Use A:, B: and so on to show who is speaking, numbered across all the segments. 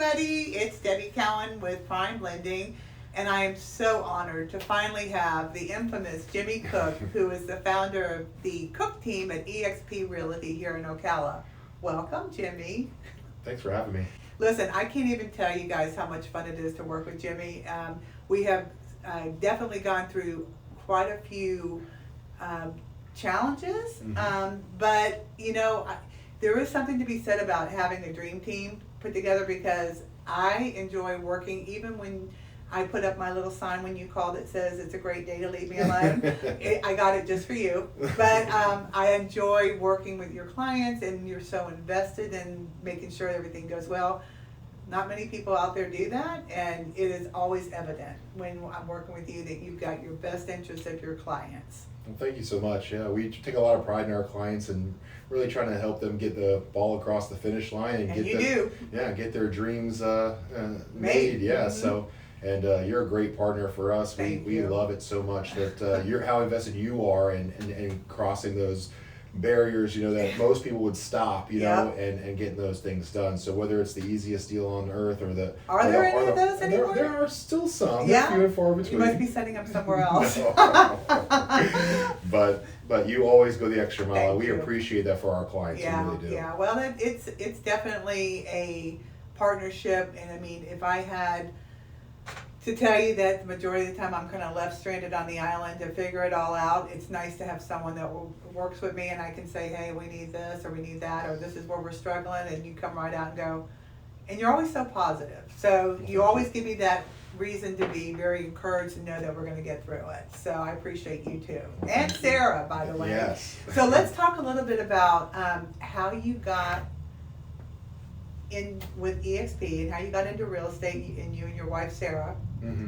A: everybody. It's Debbie Cowan with Prime Lending, and I am so honored to finally have the infamous Jimmy Cooke, who is the founder of the Cooke team at eXp Realty here in Ocala. Welcome, Jimmy.
B: Thanks for having me.
A: Listen, I can't even tell you guys how much fun it is to work with Jimmy. We have definitely gone through quite a few challenges, but you know, there is something to be said about having a dream team put together, because I enjoy working even when I put up my little sign when you call that says it's a great day to leave me alone. I got it just for you. But I enjoy working with your clients, and you're so invested in making sure everything goes well. Not many people out there do that, and it is always evident when I'm working with you that you've got your best interests of your clients.
B: Well, thank you so much. Yeah, we take a lot of pride in our clients and really trying to help them get the ball across the finish line and get their dreams made. Yeah, so. And you're a great partner for us. We love it so much that you're how invested you are in crossing those barriers, you know, that most people would stop, you know, and getting those things done. So whether it's the easiest deal on earth or the
A: Are there any of those anymore?
B: There are still some.
A: Yeah.
B: Few and far between.
A: You must be setting up somewhere else.
B: But you always go the extra mile.
A: Thank
B: We
A: you.
B: appreciate that for our clients.
A: Yeah,
B: We really do.
A: yeah. Well, it's definitely a partnership, and I mean, if I had to tell you that the majority of the time I'm kind of left stranded on the island to figure it all out, it's nice to have someone that works with me, and I can say, hey, we need this, or we need that, or this is where we're struggling, and you come right out and go, and you're always so positive. So you always give me that reason to be very encouraged and know that we're going to get through it. So I appreciate you too. And Sarah, by the way.
B: Yes.
A: So let's talk a little bit about how you got in with eXp and how you got into real estate, and you and your wife Sarah.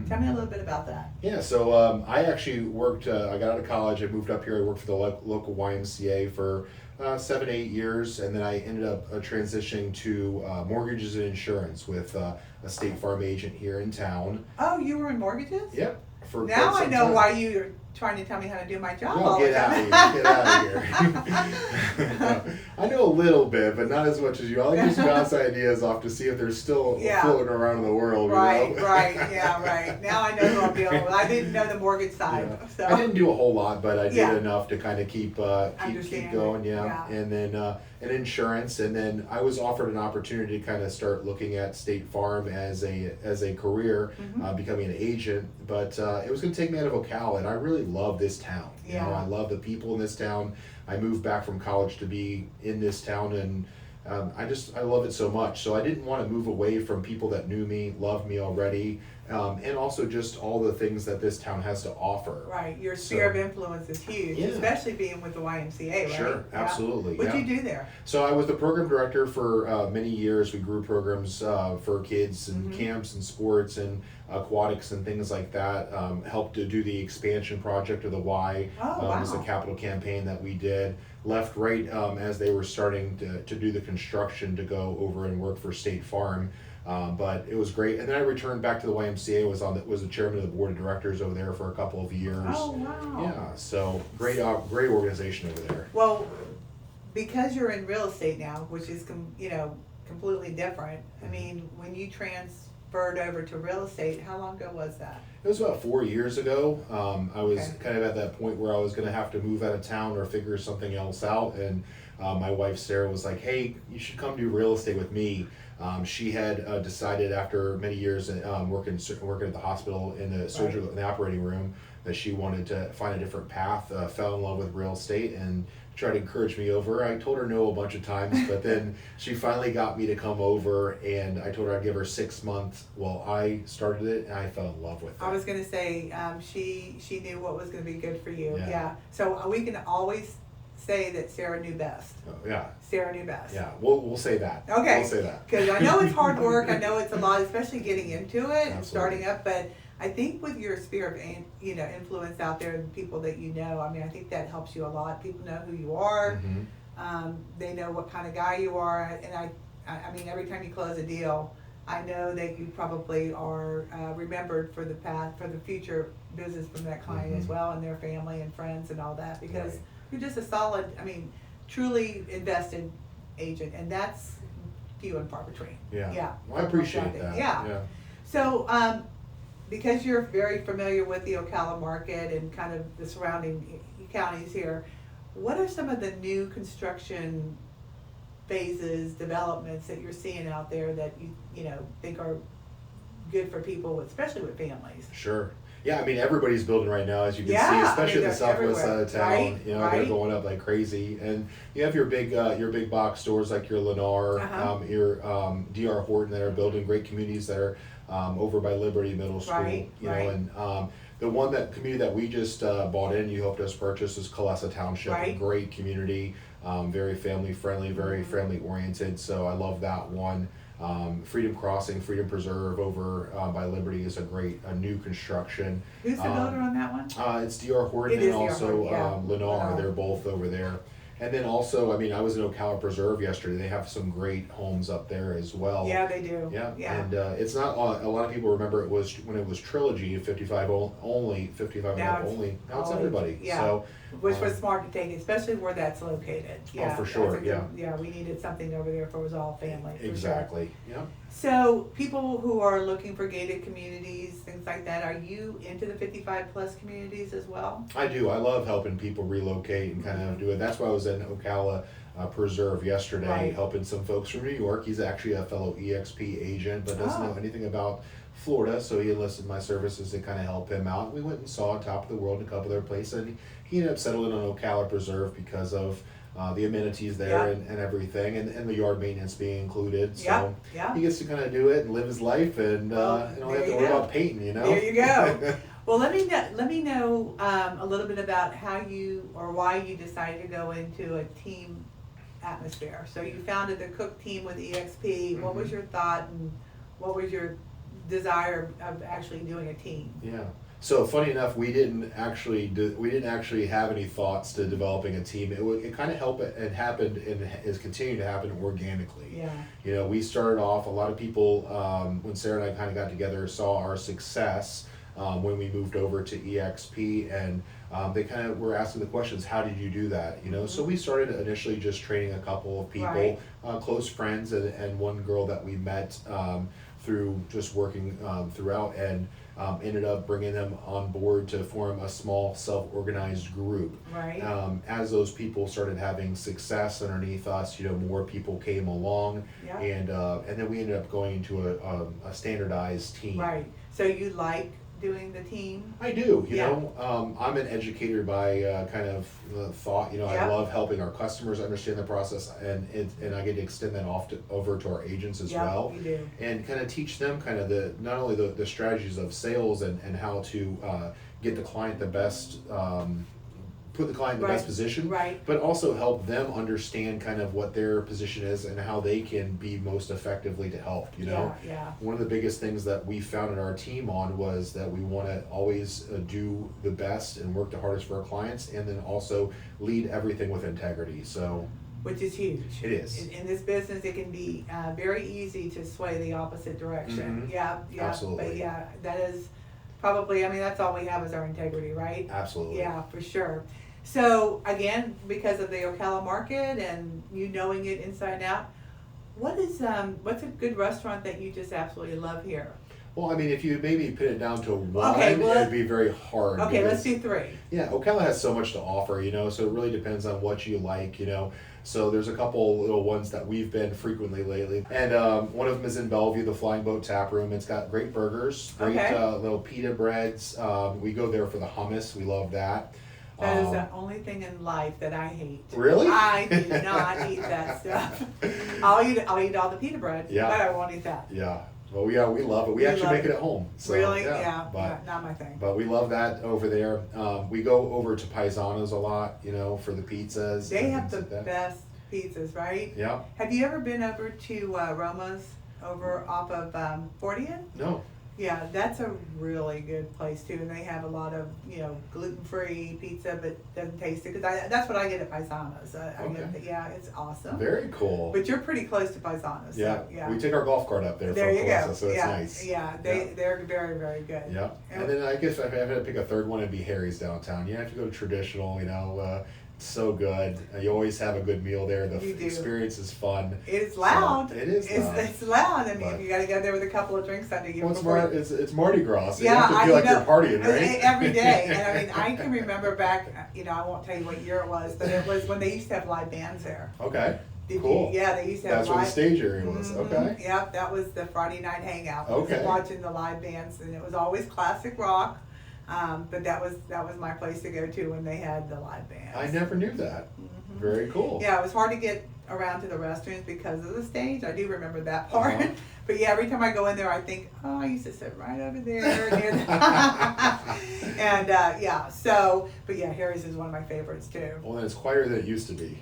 A: Tell me a little bit about that.
B: Yeah, so I actually worked, I got out of college, I moved up here, I worked for the local YMCA for 7-8 years, and then I ended up transitioning to mortgages and insurance with a State Farm agent here in town.
A: Oh, you were in mortgages?
B: Yep. For
A: now
B: quite
A: I
B: some
A: know
B: time.
A: why you're trying to tell me how to do my job
B: No,
A: all the
B: get
A: time.
B: out of here. I know a little bit, but not as much as you. I like to just bounce ideas off to see if they're still floating around in the world.
A: Right,
B: you know?
A: right. Now I know who I'm dealing with. I didn't know the mortgage side.
B: Yeah.
A: So.
B: I didn't do a whole lot, but I did
A: Yeah.
B: enough to kind of keep going. Yeah. And then in insurance, and then I was offered an opportunity to kind of start looking at State Farm as a career, becoming an agent. But it was going to take me out of Ocala, and I really love this town. You know, I love the people in this town. I moved back from college to be in this town, and I love it so much. So I didn't want to move away from people that knew me, loved me already, and also just all the things that this town has to offer.
A: Right, your sphere of influence is huge, especially being with the YMCA, right?
B: Sure, absolutely.
A: What'd you do there?
B: So I was the program director for many years. We grew programs for kids and camps and sports and aquatics and things like that. Helped to do the expansion project of the Y. It was a capital campaign that we did. Left right as they were starting to do the construction to go over and work for State Farm. But it was great, and then I returned back to the YMCA. Was the chairman of the board of directors over there for a couple of years.
A: Oh wow!
B: Yeah, so great organization over there.
A: Well, because you're in real estate now, which is completely different. I mean, when you transferred over to real estate, how long ago was that?
B: It was about 4 years ago. I was kind of at that point where I was going to have to move out of town or figure something else out, and my wife Sarah was like, "Hey, you should come do real estate with me." She had decided after many years working at the hospital in the surgical in the operating room that she wanted to find a different path. Fell in love with real estate and tried to encourage me over. I told her no a bunch of times, but then she finally got me to come over, and I told her I'd give her 6 months. Well, I started it, and I fell in love with it.
A: I was going to say she knew what was going to be good for you.
B: Yeah.
A: So we can always say that Sarah knew best.
B: Yeah.
A: Sarah knew best.
B: Yeah, we'll say that.
A: Okay.
B: We'll say that.
A: Because I know it's hard work. I know it's a lot, especially getting into it and
B: Absolutely.
A: starting up. But I think with your sphere of influence out there, and people that you know, I mean, I think that helps you a lot. People know who you are. They know what kind of guy you are, and I mean, every time you close a deal, I know that you probably are remembered for the future business from that client as well, and their family and friends and all that, because you're just a solid, truly invested agent, and that's few and far between.
B: Yeah.
A: Yeah.
B: Well, I appreciate that.
A: Yeah. So, because you're very familiar with the Ocala market and kind of the surrounding counties here, what are some of the new construction phases, developments that you're seeing out there that you know think are good for people, especially with families?
B: Sure. Yeah, I mean everybody's building right now, as you can
A: Yeah,
B: see,
A: I
B: especially
A: mean,
B: in the
A: they're
B: southwest side
A: everywhere,
B: of town.
A: right,
B: You know,
A: right.
B: they're going up like crazy, and you have your big box stores like your Lennar, your DR Horton that are building great communities that are over by Liberty Middle School.
A: Right,
B: you know,
A: right.
B: and the one that community that we just bought in, you helped us purchase, is Colessa Township.
A: Right.
B: A great community, very family friendly, very family oriented. So I love that one. Freedom Crossing, Freedom Preserve over by Liberty is a new construction.
A: Who's the builder on that one?
B: It's DR Horton
A: It
B: and
A: is DR
B: also
A: Horton, yeah.
B: Lennar.
A: Lennar.
B: They're both over there. And then also, I mean, I was in Ocala Preserve yesterday. They have some great homes up there as well.
A: Yeah, they do.
B: Yeah,
A: Yeah.
B: and it's not a lot of people remember it was when it was Trilogy 55 only 55 and
A: Now
B: up
A: it's
B: only. Now it's
A: all-
B: everybody.
A: yeah.
B: So
A: Which was smart to take, especially where that's located. Yeah,
B: for
A: that's
B: sure,
A: a good- yeah, we needed something over there if it was all family. for sure.
B: exactly. Yeah.
A: So people who are looking for gated communities, things like that, are you into the 55 plus communities as well?
B: I do. I love helping people relocate and kind of do it. That's why I was in Ocala Preserve yesterday,
A: Right.
B: helping some folks from New York. He's actually a fellow EXP agent, but doesn't
A: Oh.
B: know anything about Florida, so he enlisted my services to kind of help him out. We went and saw Top of the World and a couple other places, and he ended up settling on Ocala Preserve because of the amenities there
A: Yeah.
B: and everything, and the yard maintenance being included. So
A: Yeah, yeah.
B: he gets to kind of do it and live his life, and
A: Well,
B: and don't
A: there
B: have to
A: you
B: worry
A: go.
B: about painting, you know.
A: There you go. Well, let me know a little bit about how you or why you decided to go into a team atmosphere. So you founded the Cooke team with EXP. What was your thought and what was your desire of actually doing a team?
B: Yeah. So funny enough, we didn't actually have any thoughts to developing a team. It kind of happened and is continuing to happen organically.
A: Yeah.
B: You know, we started off. A lot of people when Sarah and I kind of got together saw our success when we moved over to EXP, and they kind of were asking the questions, how did you do that? You know, so we started initially just training a couple of people,
A: Right.
B: Close friends, and one girl that we met through just working throughout, and ended up bringing them on board to form a small self-organized group.
A: Right.
B: As those people started having success underneath us, you know, more people came along,
A: Yeah.
B: and then we ended up going into a standardized team.
A: Right. So you like doing the team?
B: I do, you
A: Yeah.
B: know, I'm an educator by kind of thought, you know,
A: Yeah.
B: I love helping our customers understand the process, and I get to extend that over to our agents as
A: Yeah,
B: well,
A: you do.
B: and kind of teach them kind of not only the strategies of sales and how to get the client the best, put the client in the
A: Right.
B: best position,
A: Right.
B: but also help them understand kind of what their position is and how they can be most effectively to help, you know.
A: Yeah.
B: One of the biggest things that we founded our team on was that we want to always do the best and work the hardest for our clients, and then also lead everything with integrity. So
A: Which is huge.
B: it is.
A: In this business, it can be very easy to sway the opposite direction.
B: Mhm.
A: Yeah.
B: Absolutely.
A: But yeah, that is probably, I mean, that's all we have is our integrity, right?
B: Absolutely.
A: Yeah, for sure. So again, because of the Ocala market and you knowing it inside and out, what's a good restaurant that you just absolutely love here?
B: Well, I mean, if you maybe pin it down to one,
A: Okay, well,
B: it would be very hard.
A: Okay, let's
B: because-
A: do three.
B: Yeah, Ocala has so much to offer, you know, so it really depends on what you like, you know. So there's a couple little ones that we've been frequently lately. And one of them is in Bellevue, the Flying Boat Tap Room. It's got great burgers, great
A: Okay.
B: little pita breads. We go there for the hummus. We love that.
A: That is the only thing in life that I hate.
B: Really?
A: I do not eat that stuff. I'll eat all the pita bread,
B: Yeah.
A: but I won't eat that.
B: Yeah. Well, we love it. We
A: You
B: actually
A: love
B: make it
A: it.
B: at home. So,
A: Really? Yeah.
B: But
A: Not my thing.
B: But we love that over there. We go over to Paisano's a lot, you know, for the pizzas.
A: They
B: and
A: have
B: things
A: the
B: like that.
A: best pizzas, right?
B: Yeah.
A: Have you ever been over to Roma's over off of 40th?
B: No.
A: Yeah, that's a really good place too, and they have a lot of gluten-free pizza, but doesn't taste it. Because that's what I get at Paisano's. Yeah, it's awesome.
B: Very cool.
A: But you're pretty close to Paisano's.
B: Yeah.
A: So, yeah.
B: We take our golf cart up there
A: There
B: from
A: you
B: Colessa,
A: go.
B: so it's
A: yeah,
B: nice.
A: yeah, they're very, very good.
B: Yeah. And then I guess if I had to pick a third one, it'd be Harry's downtown. You have to go traditional, So good. You always have a good meal there. The
A: You do.
B: experience is fun.
A: It's loud.
B: So, it is loud.
A: It's loud. I mean,
B: But-
A: you got to go there with a couple of drinks under you.
B: Well, it's,
A: before
B: it's Mardi Gras, so
A: Yeah,
B: you have to feel like
A: know,
B: you're partying, right?
A: every day. And I mean, I can remember back, I won't tell you what year it was, but it was when they used to have live bands there.
B: Okay.
A: Did
B: Cool.
A: Yeah, they used to have
B: That's where
A: live.
B: the stage area was.
A: Mhm.
B: Okay.
A: Yep, that was the Friday night hangout.
B: Okay.
A: Watching the live bands, and it was always classic rock. But that was my place to go to when they had the live bands.
B: I never knew that.
A: Mhm.
B: Very cool.
A: Yeah, it was hard to get around to the restrooms because of the stage. I do remember that part.
B: Uh-huh.
A: But yeah, every time I go in there, I think, oh, I used to sit right over there near the and but yeah, Harry's is one of my favorites too.
B: Well, then it's quieter than it used to be.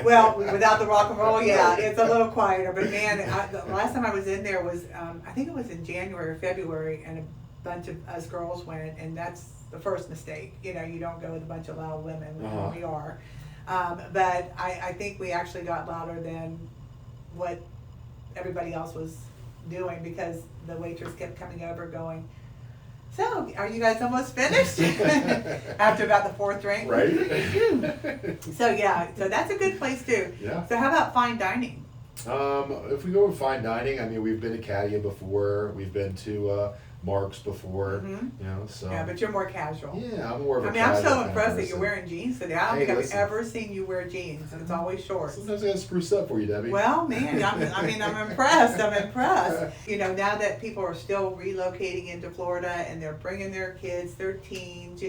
A: Well, without the rock and roll, yeah, it's a little quieter. But man, the last time I was in there was, I think it was in January or February, and a bunch of us girls went, and that's the first mistake. You don't go with a bunch of loud women,
B: Uh-huh.
A: we are. But I think we actually got louder than what everybody else was doing, because the waitress kept coming over going, so are you guys almost finished? After about the fourth drink.
B: Right?
A: So yeah, so that's a good place too.
B: Yeah.
A: So how about fine dining?
B: If we go with fine dining, I mean, we've been to Cadia before. We've been to Mark's before.
A: Mhm.
B: So.
A: Yeah, but you're more casual.
B: Yeah, I'm more of a
A: I mean, I'm
B: casual
A: so
B: kind of
A: impressed that you're
B: person.
A: wearing jeans today. I don't
B: Hey,
A: think
B: listen.
A: I've ever seen you wear jeans. It's always shorts.
B: Sometimes I gotta spruce up for you, Debbie.
A: Well, man, I'm impressed. I'm impressed. Now that people are still relocating into Florida and they're bringing their kids, their teens,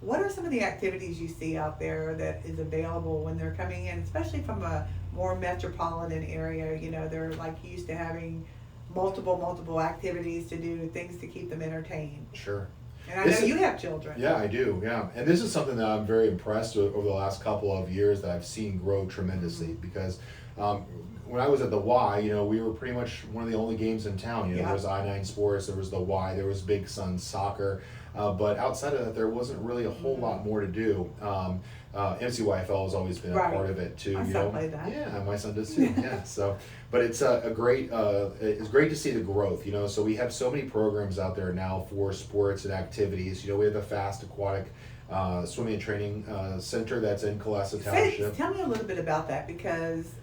A: what are some of the activities you see out there that is available when they're coming in, especially from a more metropolitan area? They're like used to having multiple activities to do, things to keep them entertained.
B: Sure.
A: And I know you have children.
B: Yeah, I do. Yeah, and this is something that I'm very impressed with over the last couple of years that I've seen grow tremendously, because when I was at the Y, we were pretty much one of the only games in town.
A: Yeah.
B: There was I-9 Sports, there was the Y, there was Big Sun Soccer, but outside of that, there wasn't really a whole lot more to do. MCYFL has always been a
A: Right.
B: part of it too.
A: My son played that.
B: Yeah, my son does too. Yeah, so but it's a great. It's great to see the growth. So we have so many programs out there now for sports and activities. We have the Fast Aquatic Swimming and Training Center that's in Colessa Township.
A: Tell me a little bit about that, because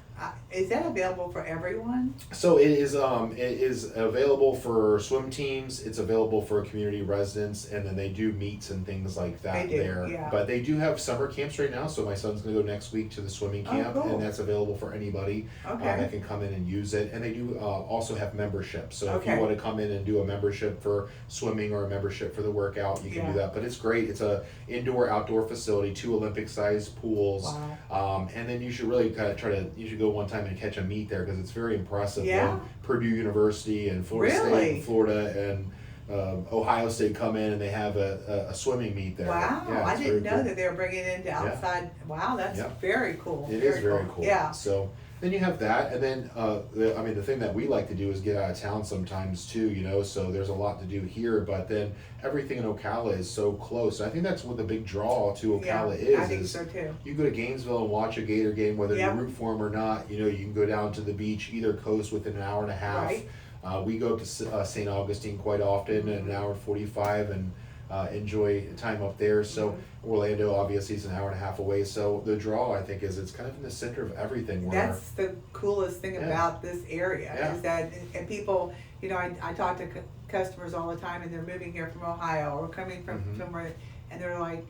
A: is that available for everyone?
B: So it is available for swim teams. It's available for community residents, and then they do meets and things like that
A: They do,
B: there.
A: yeah.
B: But they do have summer camps right now. So my son's going to go next week to the swimming camp,
A: cool.
B: and that's available for anybody
A: Okay.
B: that can come in and use it. And they do also have memberships. So if
A: Okay.
B: you want to come in and do a membership for swimming or a membership for the workout, you can
A: Yeah.
B: do that. But it's great. It's a indoor-outdoor facility, 2 Olympic-sized pools.
A: Wow.
B: And then you should really kind of you should go one time and catch a meet there, because it's very impressive.
A: Yeah.
B: When Purdue University and Florida
A: Really?
B: State and Florida and Ohio State come in and they have a swimming meet there.
A: Wow,
B: Yeah,
A: I
B: it's
A: didn't
B: very
A: know
B: cool.
A: that they were bringing it into outside. Wow, that's
B: Yeah.
A: very cool.
B: It is very cool.
A: Yeah.
B: So then you have that, and then the thing that we like to do is get out of town sometimes too. So there's a lot to do here, but then everything in Ocala is so close. I think that's what the big draw to Ocala
A: Yeah, I
B: is.
A: think
B: is
A: so too.
B: You go to Gainesville and watch a Gator game, whether
A: Yep.
B: you root for them or not. You can go down to the beach, either coast, within an hour and a half.
A: Right.
B: We go to St. Augustine quite often, an hour and 45, and enjoy time up there. So Orlando obviously is an hour and a half away. So the draw, I think, is it's kind of in the center of everything. Where
A: That's the coolest thing about this area,
B: Yeah.
A: is that, and people, I talk to customers all the time, and they're moving here from Ohio or coming from somewhere, and they're like,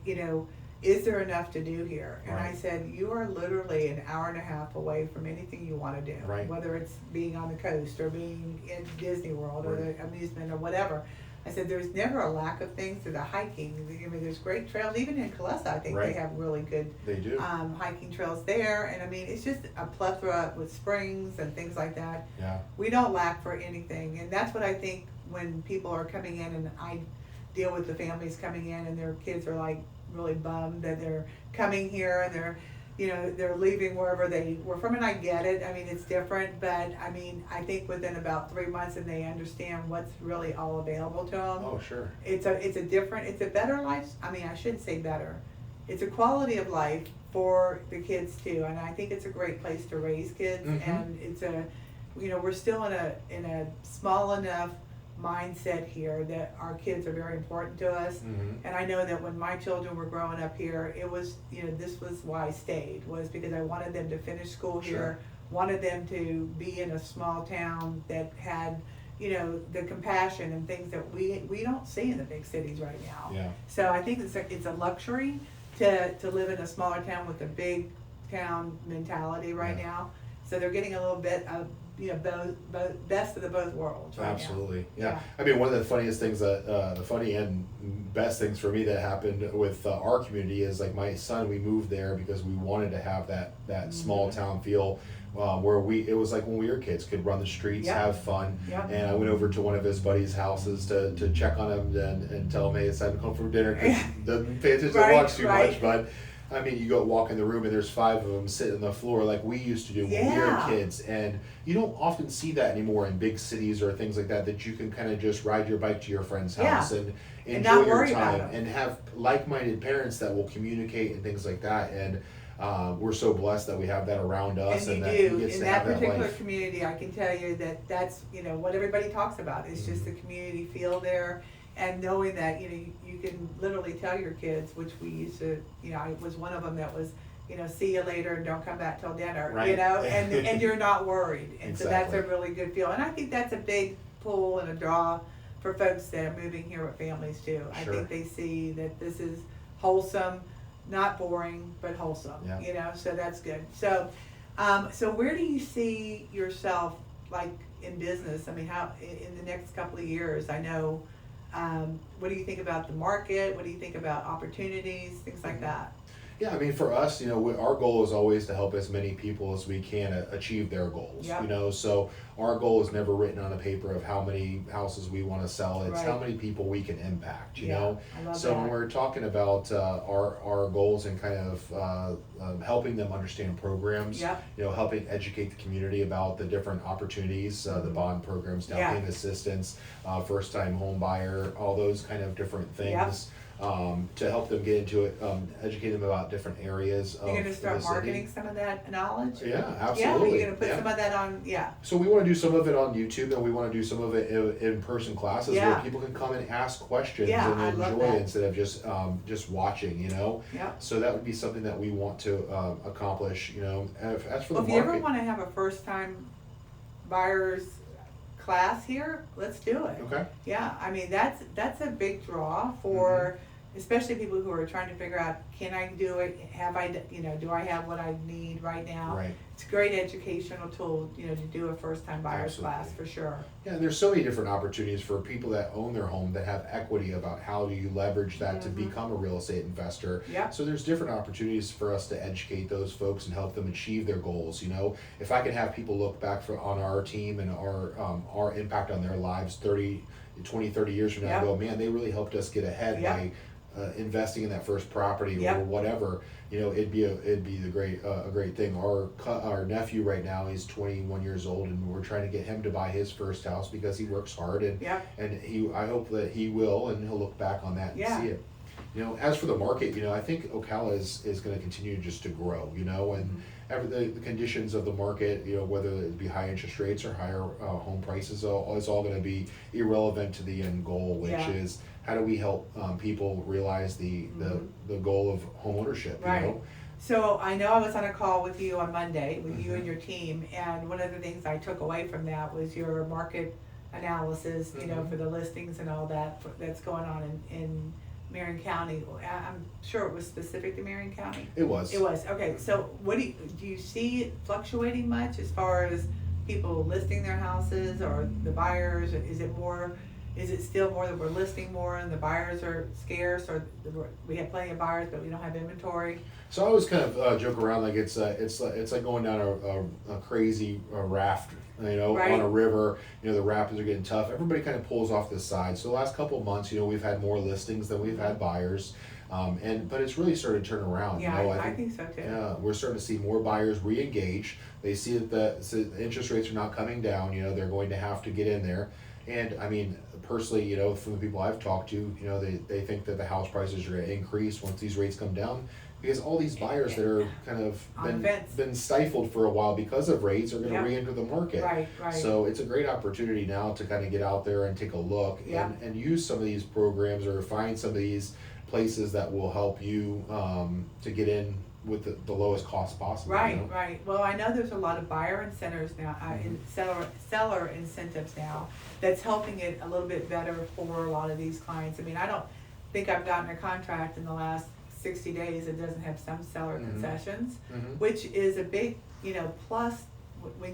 A: is there enough to do here? And I
B: Right.
A: said, you are literally an hour and a half away from anything you want to do,
B: Right.
A: whether it's being on the coast or being in Disney World or
B: Right.
A: the amusement or whatever. I said, there's never a lack of things. To the hiking, there's great trails. Even in Colessa, I think
B: Right.
A: they have really good
B: they do.
A: hiking trails there. And it's just a plethora with springs and things like that.
B: Yeah.
A: We don't lack for anything. And that's what I think when people are coming in, and I deal with the families coming in and their kids are like really bummed that they're coming here and they're leaving wherever they were from, and I get it. It's different, but I think within about 3 months, and they understand what's really all available to them.
B: Oh, sure.
A: It's a better life. I shouldn't say better. It's a quality of life for the kids too, and I think it's a great place to raise kids.
B: Mhm.
A: And it's we're still in a small enough mindset here that our kids are very important to us. And I know that when my children were growing up here, it was, this was why I stayed, was because I wanted them to finish school here, wanted them to be in a small town that had, the compassion and things that we don't see in the big cities right now.
B: Yeah.
A: So I think it's a luxury to live in a smaller town with a big town mentality right now. So they're getting a little bit of, both best of the both worlds right
B: Absolutely.
A: now.
B: Yeah. I mean, one of the funniest things the funny and best things for me that happened with our community is like my son, we moved there because we wanted to have that small town feel. Where it was like when we were kids, could run the streets, have fun. And I went over to one of his buddies' houses to check on him and tell him, hey, it's time to come for dinner, because he doesn't pay attention to watch too much. But I mean, you go walk in the room and there's 5 of them sitting on the floor like we used to do when we were kids. And you don't often see that anymore in big cities or things like that you can kind of just ride your bike to your friend's house and enjoy your time and have like-minded parents that will communicate and things like that. And we're so blessed that we have that around us,
A: and
B: that
A: you do.
B: he gets
A: In
B: to
A: that
B: have that
A: particular
B: life.
A: community, I can tell you that's what everybody talks about. It's just the community feel there, and knowing that you can literally tell your kids, which we used to. I was one of them that was, see you later and don't come back till dinner. And you're not worried, and so that's a really good feel. And I think that's a big pull and a draw for folks that are moving here with families too. I think they see that this is wholesome. Not boring, but wholesome. So that's good. So, so where do you see yourself, like in business? I mean, how in the next couple of years? I know. What do you think about the market? What do you think about opportunities, things like that?
B: Yeah, I mean, for us, our goal is always to help as many people as we can achieve their goals. So our goal is never written on a paper of how many houses we want to sell. It's how many people we can impact.
A: I love
B: so
A: that.
B: when we're talking about our goals and kind of helping them understand programs, helping educate the community about the different opportunities, the bond programs, down payment assistance, first-time home buyer, all those kind of different things. To help them get into it, educate them about different areas of the city.
A: You're going to start marketing some of that knowledge?
B: Yeah, absolutely.
A: You're going to put some of that on,
B: So we want to do some of it on YouTube, and we want to do some of it in person classes where people can come and ask questions and enjoy it instead of just watching, So that would be something that we want to accomplish, as for the market.
A: If you ever want to have a first-time buyer's class here, let's do it.
B: Okay.
A: Yeah, I mean that's a big draw for especially people who are trying to figure out, can I do it? Do I have what I need right now?
B: Right.
A: It's a great educational tool, to do a first-time buyer's class for sure.
B: Yeah, and there's so many different opportunities for people that own their home that have equity about how do you leverage that to become a real estate investor. So there's different opportunities for us to educate those folks and help them achieve their goals. If I can have people look back on our team and our impact on their lives 20, 30 years from now and go, man, they really helped us get ahead by investing in that first property or whatever, it'd be a great thing. Our nephew right now, he's 21 years old, and we're trying to get him to buy his first house because he works hard, and I hope that he will, and he'll look back on that and see it. As for the market, I think Ocala is going to continue just to grow, and the conditions of the market, whether it be high interest rates or higher home prices, is all going to be irrelevant to the end goal, which is how do we help people realize the goal of home ownership,
A: So I know I was on a call with you on Monday with you and your team, and one of the things I took away from that was your market analysis, for the listings and all that that's going on in Marion County. I'm sure it was specific to Marion County.
B: It was.
A: Okay. So what do you see it fluctuating much as far as people listing their houses or the buyers? Is it still more that we're listing more and the buyers are scarce, or we have plenty of buyers but we don't have inventory?
B: So I always kind of joke around like it's like going down a crazy raft, on a river. The rapids are getting tough. Everybody kind of pulls off the side. So the last couple of months, we've had more listings than we've had buyers, but it's really started to turn around.
A: I think so too.
B: Yeah, we're starting to see more buyers re-engage. They see that the interest rates are not coming down. They're going to have to get in there. And I mean, personally, from the people I've talked to, they think that the house prices are going to increase once these rates come down. because all these buyers that are kind of
A: On the fence.
B: been stifled for a while because of rates are gonna
A: Yep.
B: re-enter the market.
A: Right, right.
B: So it's a great opportunity now to kind of get out there and take a look
A: Yep.
B: and use some of these programs or find some of these places that will help you, to get in with the lowest cost possible.
A: Right,
B: You know?
A: right. Well, I know there's a lot of buyer incentives now,
B: Mhm.
A: seller incentives now, that's helping it a little bit better for a lot of these clients. I mean, I don't think I've gotten a contract in the last 60 days that doesn't have some seller
B: Mhm.
A: concessions,
B: Mhm.
A: which is a big, plus when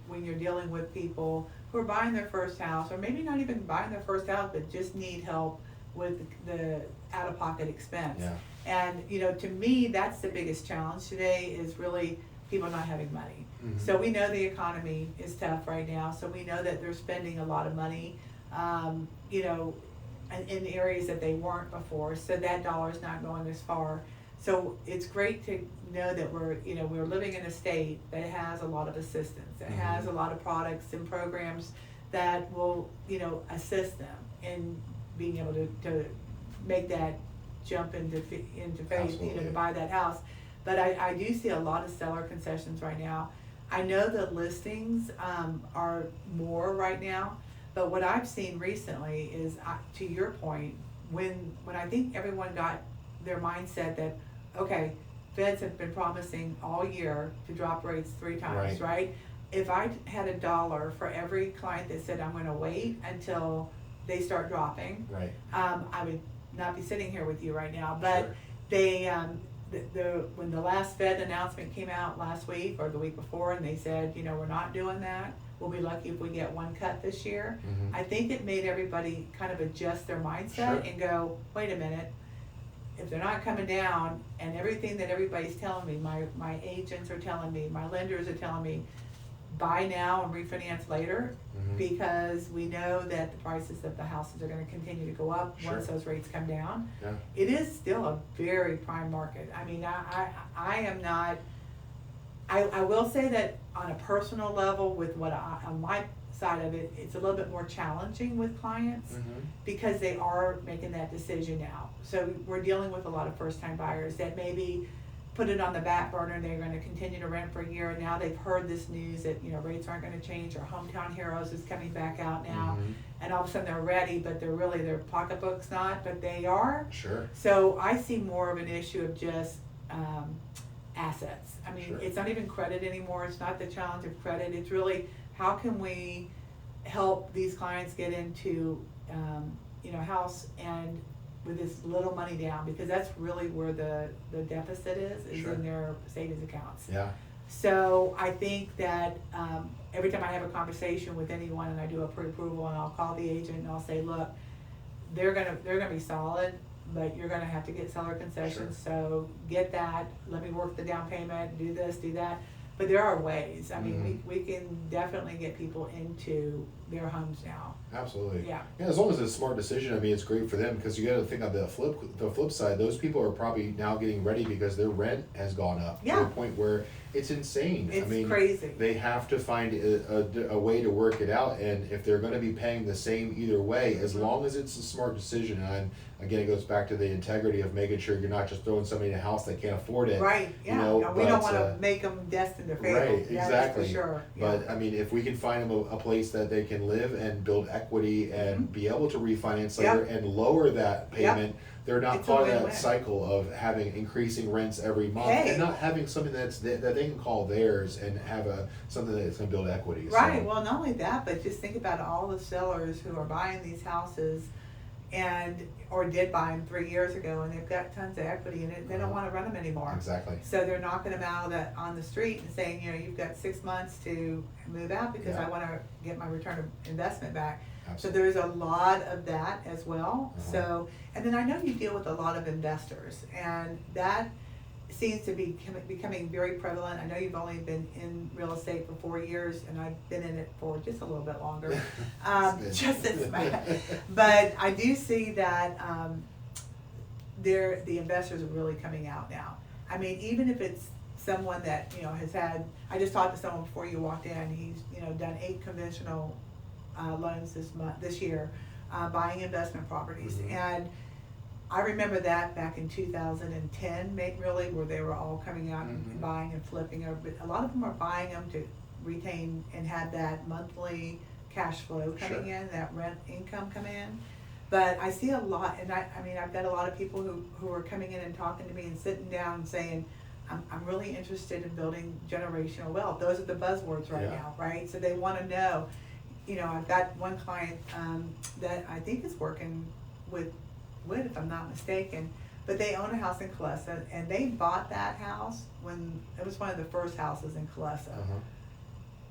A: when you're dealing with people who are buying their first house, or maybe not even buying their first house, but just need help with the out-of-pocket expense.
B: Yeah.
A: And, to me, that's the biggest challenge today, is really people not having money.
B: Mhm.
A: So we know the economy is tough right now, so we know that they're spending a lot of money, in areas that they weren't before, so that dollar's not going as far. So it's great to know that we're living in a state that has a lot of assistance, that has a lot of products and programs that will, assist them in being able to make that jump into faith,
B: Absolutely.
A: to buy that house. But I do see a lot of seller concessions right now. I know the listings are more right now, but what I've seen recently is, to your point, when I think everyone got their mindset that, okay, feds have been promising all year to drop rates 3 times, right? If I had $1 for every client that said, I'm gonna wait until they start dropping,
B: Right.
A: I would not be sitting here with you right now. But
B: Sure.
A: they, when the last Fed announcement came out last week or the week before, and they said, we're not doing that, we'll be lucky if we get 1 cut this year.
B: Mhm.
A: I think it made everybody kind of adjust their mindset
B: Sure.
A: and go, wait a minute, if they're not coming down, and everything that everybody's telling me, my agents are telling me, my lenders are telling me, buy now and refinance later,
B: Mhm.
A: because we know that the prices of the houses are gonna continue to go up once
B: Sure.
A: those rates come down.
B: Yeah.
A: It is still a very prime market. I mean, I am not, I will say that on a personal level, with on my side of it, it's a little bit more challenging with clients,
B: Mhm.
A: because they are making that decision now. So we're dealing with a lot of first-time buyers that maybe put it on the back burner, and they're gonna continue to rent for a year, and now they've heard this news that, rates aren't gonna change, or Hometown Heroes is coming back out now,
B: Mhm.
A: and all of a sudden they're ready, but their pocketbook's not, but they are.
B: Sure.
A: So I see more of an issue of just, assets. I mean,
B: Sure.
A: it's not even credit anymore, it's not the challenge of credit, it's really, how can we help these clients get into, house, and with this little money down, because that's really where the deficit is
B: Sure.
A: in their savings accounts.
B: Yeah.
A: So I think that, every time I have a conversation with anyone and I do a pre-approval, and I'll call the agent and I'll say, look, they're gonna be solid, but you're gonna have to get seller concessions, so get that, let me work the down payment, do this, do that. But there are ways, I mean, we can definitely get people into their homes now.
B: Absolutely.
A: Yeah.
B: Yeah, as long as it's a smart decision, I mean, it's great for them, because you gotta think of the flip side, those people are probably now getting ready because their rent has gone up.
A: Yeah.
B: To a point where it's insane. I
A: It's
B: mean,
A: crazy.
B: they have to find a way to work it out, and if they're gonna be paying the same either way, as long as it's a smart decision, and again, it goes back to the integrity of making sure you're not just throwing somebody in a house that can't afford it.
A: Right, yeah,
B: know,
A: we don't
B: but,
A: wanna make them destined to fail.
B: Right,
A: Yeah,
B: exactly.
A: that's for sure, yeah.
B: But I mean, if we can find them a place that they can live and build equity and be able to refinance later and lower that payment, they're not
A: It's a
B: caught in that
A: win-win.
B: cycle of having increasing rents every month,
A: Hey.
B: and not having something that they can call theirs and have something that's gonna build equity.
A: Right,
B: So,
A: well, not only that, but just think about all the sellers who are buying these houses or did buy them 3 years ago, and they've got tons of equity in it, they don't wanna run them anymore.
B: Exactly.
A: So they're knocking them out on the street and saying, you've got 6 months to move out, because I wanna get my return of investment back.
B: Absolutely.
A: So there's a lot of that as well.
B: Uh-huh.
A: So, and then I know you deal with a lot of investors, and that seems to be becoming very prevalent. I know you've only been in real estate for 4 years, and I've been in it for just a little bit longer. Just as bad. But I do see that the investors are really coming out now. I mean, even if it's someone that, has had, I just talked to someone before you walked in, he's, done 8 conventional loans this year, buying investment properties.
B: Mhm.
A: And I remember that back in 2010, maybe really, where they were all coming out and
B: Mhm.
A: buying and flipping. But a lot of them are buying them to retain and have that monthly cash flow coming
B: Sure.
A: in, that rent income coming in. But I see a lot, and I mean, I've got a lot of people who are coming in and talking to me and sitting down and saying, I'm really interested in building generational wealth. Those are the buzzwords right
B: Yeah.
A: now, right? So they want to know, you know, I've got one client that I think is working with Wood, if I'm not mistaken, but they own a house in Calessa, and they bought that house when it was one of the first houses in Calessa.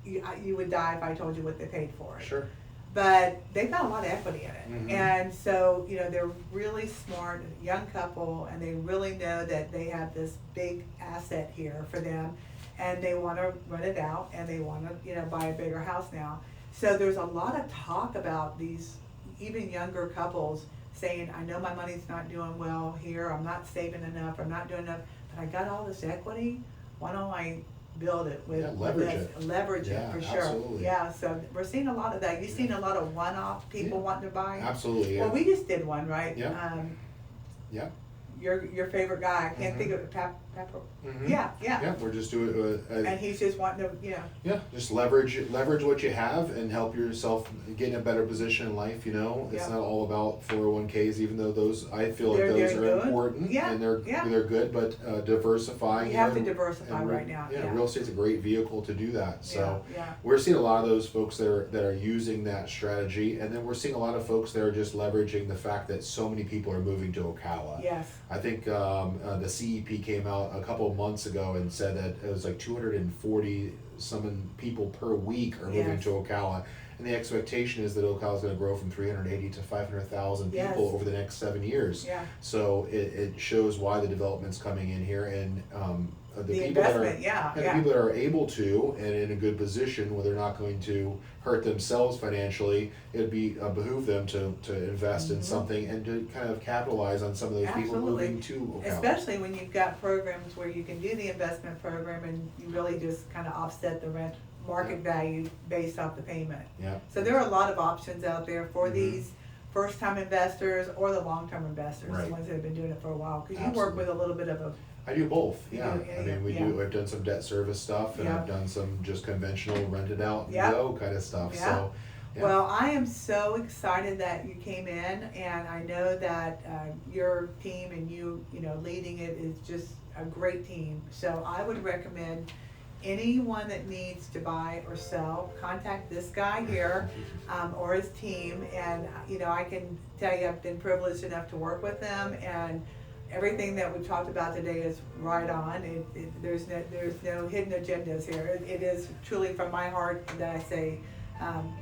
A: You would die if I told you what they paid for it.
B: Sure.
A: But they've got a lot of equity in it.
B: Mhm.
A: And so, you know, they're really smart, young couple, and they really know that they have this big asset here for them, and they want to rent it out, and they want to, you know, buy a bigger house now. So there's a lot of talk about these even younger couples saying, I know my money's not doing well here, I'm not saving enough, I'm not doing enough, but I got all this equity, why don't I build it with
B: Yeah, leverage
A: this?
B: it.
A: Leverage it,
B: Yeah,
A: for sure.
B: absolutely.
A: Yeah, so we're seeing a lot of that. You've seen a lot of one-off people
B: Yeah.
A: wanting to buy?
B: Absolutely. Yeah.
A: Well, we just did one, right?
B: Yeah. Yeah.
A: Your favorite guy, I can't
B: Mhm.
A: think of it, Pepper.
B: Mhm.
A: Yeah.
B: Yeah. We're just doing.
A: And he's just wanting to, you know,
B: Yeah, just leverage what you have and help yourself get in a better position in life. You know, it's
A: Yeah.
B: not all about 401ks, even though those I feel like
A: They're
B: those
A: doing
B: are
A: good.
B: important
A: Yeah,
B: and they're
A: yeah.
B: good. But diversifying.
A: You have to
B: and-
A: diversify
B: and
A: right now,
B: Yeah,
A: yeah.
B: real estate's a great vehicle to do that. So
A: yeah.
B: we're seeing a lot of those folks that are using that strategy, and then we're seeing a lot of folks that are just leveraging the fact that so many people are moving to Ocala.
A: Yes.
B: I think the CEP came out a couple of months ago and said that it was like 240 some people per week are moving
A: Yes.
B: to Ocala, and the expectation is that Ocala is going to grow from 380 to 500,000 people
A: Yes.
B: over the next 7 years.
A: Yeah.
B: So it shows why the development's coming in here, and the people
A: investment,
B: that are
A: yeah.
B: the people that are able to and in a good position where they're not going to hurt themselves financially, it'd be behoove them to invest in
A: Mhm.
B: something and to kind of capitalize on some of those people
A: Absolutely.
B: moving to Ocala.
A: Especially when you've got programs where you can do the investment program and you really just kind of offset the rent market value based off the payment.
B: Yeah.
A: So there are a lot of options out there for
B: Mhm.
A: these first-time investors or the long-term investors,
B: Right.
A: the ones that have been doing it for a while. Because you
B: Absolutely.
A: work with a little bit of a,
B: I do both,
A: You
B: yeah.
A: do,
B: I mean,
A: yeah.
B: I've done some debt service stuff, and
A: Yeah.
B: I've done some just conventional rented out and
A: Yeah.
B: go kind of stuff.
A: Yeah.
B: So, yeah.
A: well, I am so excited that you came in, and I know that your team and you know, leading it is just a great team. So I would recommend anyone that needs to buy or sell, contact this guy here or his team. And, you know, I can tell you I've been privileged enough to work with them, and everything that we talked about today is right on. There's no hidden agendas here. It is truly from my heart that I say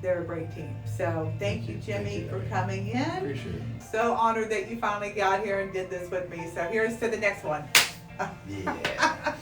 A: they're a great team. So thank you, Jimmy, for coming in.
B: Appreciate it.
A: So honored that you finally got here and did this with me. So here's to the next one.
B: Yeah.